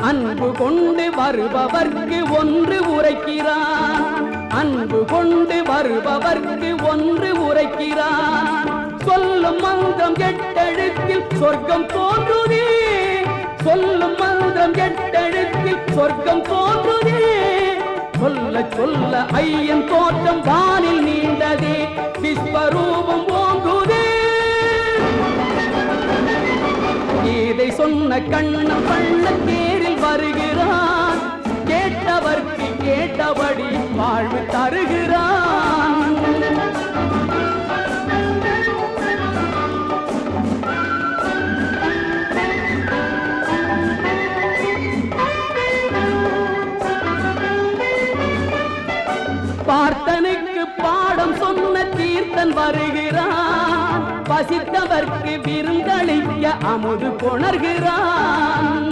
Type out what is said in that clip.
அன்பு கொண்டு வருபவர்க்கு ஒன்று உரைக்கிறான். அன்பு கொண்டு வருபவர்க்கு ஒன்று உரைக்கிறான். சொல்லும் மந்திரம் எட்டெழுத்தில் சொர்க்கம் தோன்றுதே. சொல்லும் மந்திரம் எட்டெழுத்தில் சொர்க்கம் தோன்றுதே. சொல்ல சொல்ல ஐயன் தோற்றம் வானில் நீண்டதே. விஸ்வரூபம் ஓங்குதே. இதை சொன்ன கண்ணன் பண்ண தேரில் வருகிறான். கேட்டவர்க்கு கேட்டபடி வாழ்வு தருகிறான். பார்த்தனுக்கு பாடம் சொன்ன தீர்த்தன் வருகிறான். பசித்தவர்க்கு விருந்தளிக்க அமுது கொணர்கிறான்.